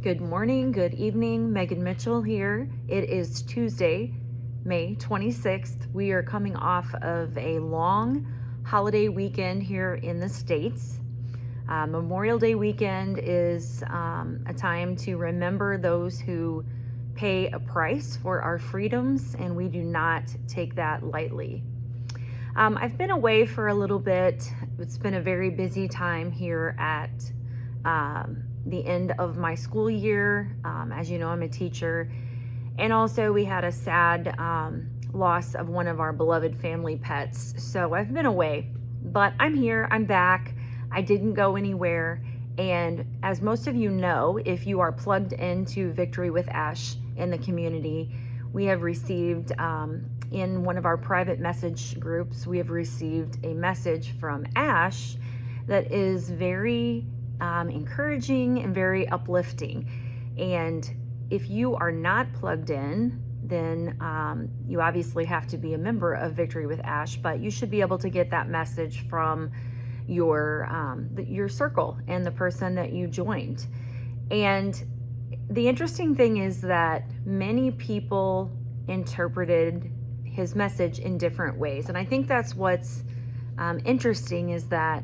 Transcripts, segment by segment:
Good morning, good evening. Megan Mitchell here. It is Tuesday, May 26th. We are coming off of a long holiday weekend here in the States. Memorial Day weekend is a time to remember those who pay a price for our freedoms, and we do not take that lightly. I've been away for a little bit. It's been a very busy time here at the end of my school year. As you know, I'm a teacher. And also we had a sad loss of one of our beloved family pets. So I've been away, but I'm here, I'm back. I didn't go anywhere. And as most of you know, if you are plugged into Victory with Ash in the community, we have received, in one of our private message groups, we have received a message from Ash that is very encouraging and very uplifting. And if you are not plugged in, then you obviously have to be a member of Victory with Ash, but you should be able to get that message from your circle and the person that you joined. And the interesting thing is that many people interpreted his message in different ways. And I think that's what's interesting, is that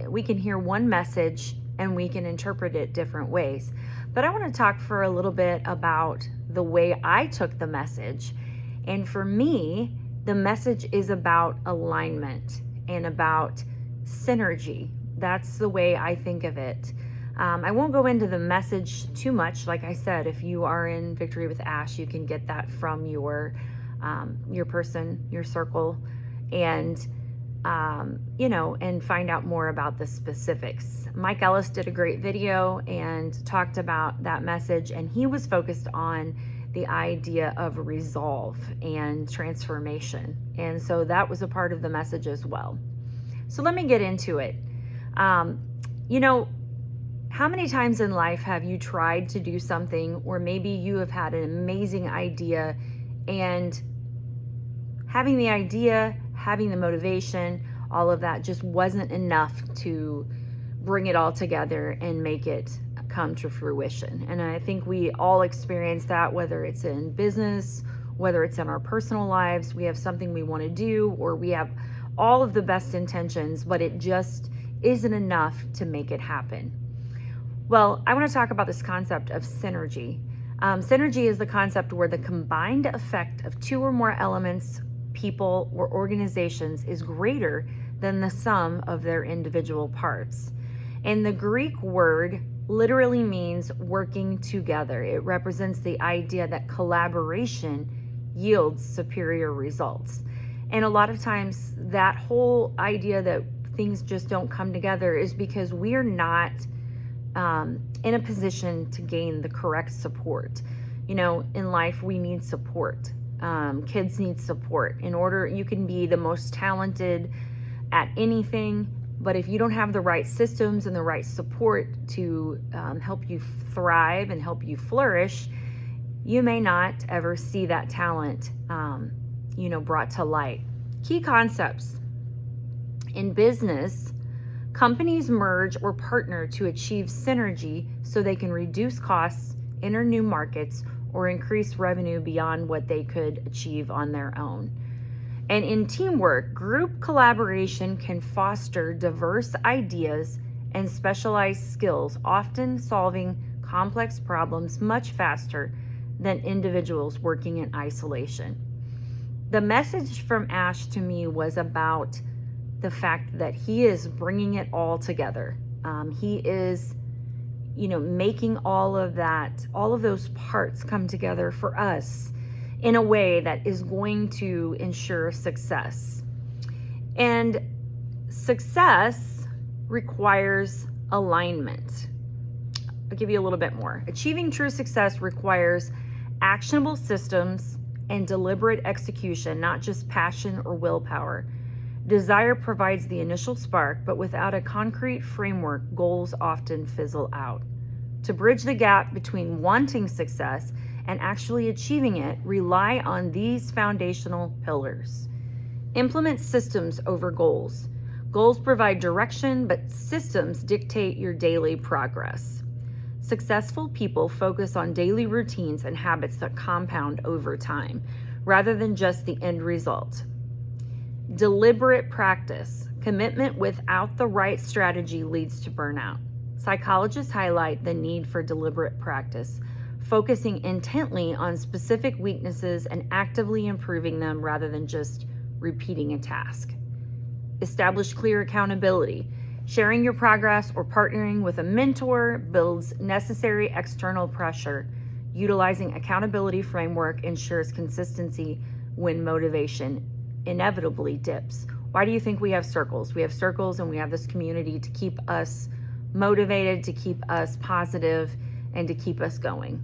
we can hear one message and we can interpret it different ways. But I want to talk for a little bit about the way I took the message. And for me, the message is about alignment and about synergy. That's the way I think of it. I won't go into the message too much. Like I said, if you are in Victory with Ash, you can get that from your person, your circle, and and find out more about the specifics. Mike Ellis did a great video and talked about that message, and he was focused on the idea of resolve and transformation. And so that was a part of the message as well. So let me get into it. How many times in life have you tried to do something, or maybe you have had an amazing idea, and having the idea, having the motivation, all of that just wasn't enough to bring it all together and make it come to fruition? And I think we all experience that, whether it's in business, whether it's in our personal lives. We have something we want to do, or we have all of the best intentions, but it just isn't enough to make it happen. Well, I want to talk about this concept of synergy. Synergy is the concept where the combined effect of two or more elements, people, or organizations is greater than the sum of their individual parts. And the Greek word literally means working together. It represents the idea that collaboration yields superior results. And a lot of times that whole idea that things just don't come together is because we're not in a position to gain the correct support. In life, we need support. Kids need support. You can be the most talented at anything, but if you don't have the right systems and the right support to help you thrive and help you flourish, you may not ever see that talent brought to light. Key concepts. In business, companies merge or partner to achieve synergy so they can reduce costs, enter new markets, or increase revenue beyond what they could achieve on their own. And in teamwork, group collaboration can foster diverse ideas and specialized skills, often solving complex problems much faster than individuals working in isolation. The message from Ash to me was about the fact that he is bringing it all together. He is making all of those parts come together for us in a way that is going to ensure success. And success requires alignment. I'll give you a little bit more. Achieving true success requires actionable systems and deliberate execution, not just passion or willpower. Desire provides the initial spark, but without a concrete framework, goals often fizzle out. To bridge the gap between wanting success and actually achieving it, rely on these foundational pillars. Implement systems over goals. Goals provide direction, but systems dictate your daily progress. Successful people focus on daily routines and habits that compound over time, rather than just the end result. Deliberate practice. Commitment without the right strategy leads to burnout. Psychologists highlight the need for deliberate practice, focusing intently on specific weaknesses and actively improving them rather than just repeating a task. Establish clear accountability. Sharing your progress or partnering with a mentor builds necessary external pressure. Utilizing accountability framework ensures consistency when motivation inevitably dips. Why do you think we have circles? We have circles and we have this community to keep us motivated, to keep us positive, and to keep us going.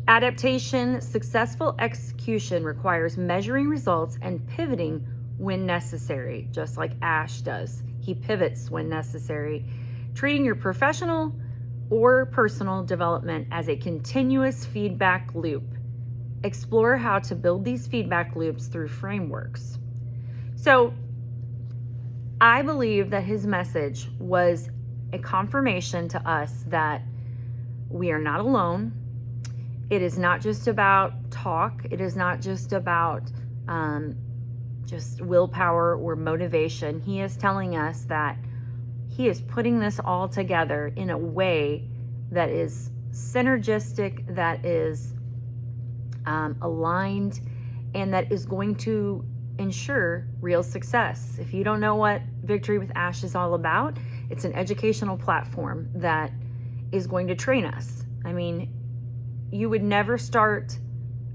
Adaptation. Successful execution requires measuring results and pivoting when necessary, just like Ash does. He pivots when necessary. Treating your professional or personal development as a continuous feedback loop. Explore how to build these feedback loops through frameworks. So, I believe that his message was a confirmation to us that we are not alone. It is not just about talk. It is not just about just willpower or motivation. He is telling us that he is putting this all together in a way that is synergistic, that is aligned, and that is going to ensure real success. If you don't know what Victory with Ash is all about, it's an educational platform that is going to train us. I mean, you would never start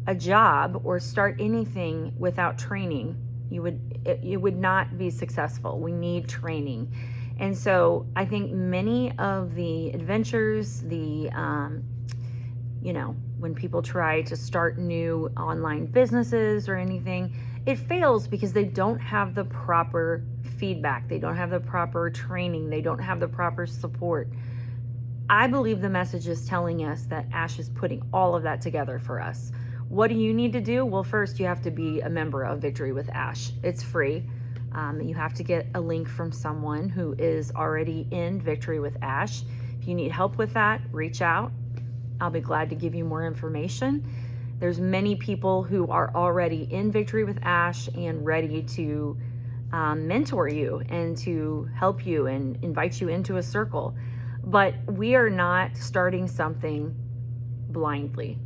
a job or start anything without training. It would not be successful. We need training. And so I think many of the adventures, when people try to start new online businesses or anything, it fails because they don't have the proper feedback. They don't have the proper training. They don't have the proper support. I believe the message is telling us that Ash is putting all of that together for us. What do you need to do? Well, first you have to be a member of Victory with Ash. It's free. You have to get a link from someone who is already in Victory with Ash. If you need help with that, reach out. I'll be glad to give you more information. There's many people who are already in Victory with Ash and ready to mentor you and to help you and invite you into a circle. But we are not starting something blindly.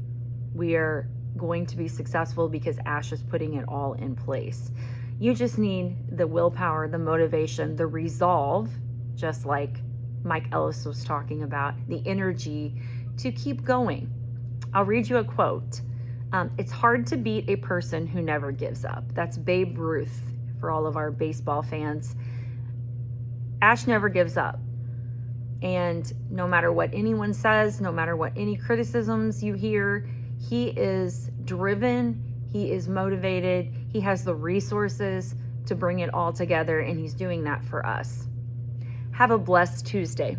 We are going to be successful because Ash is putting it all in place. You just need the willpower, the motivation, the resolve, just like Mike Ellis was talking about, the energy to keep going. I'll read you a quote. It's hard to beat a person who never gives up. That's Babe Ruth for all of our baseball fans. Ash never gives up. And no matter what anyone says, no matter what any criticisms you hear, he is driven, he is motivated, he has the resources to bring it all together, and he's doing that for us. Have a blessed Tuesday.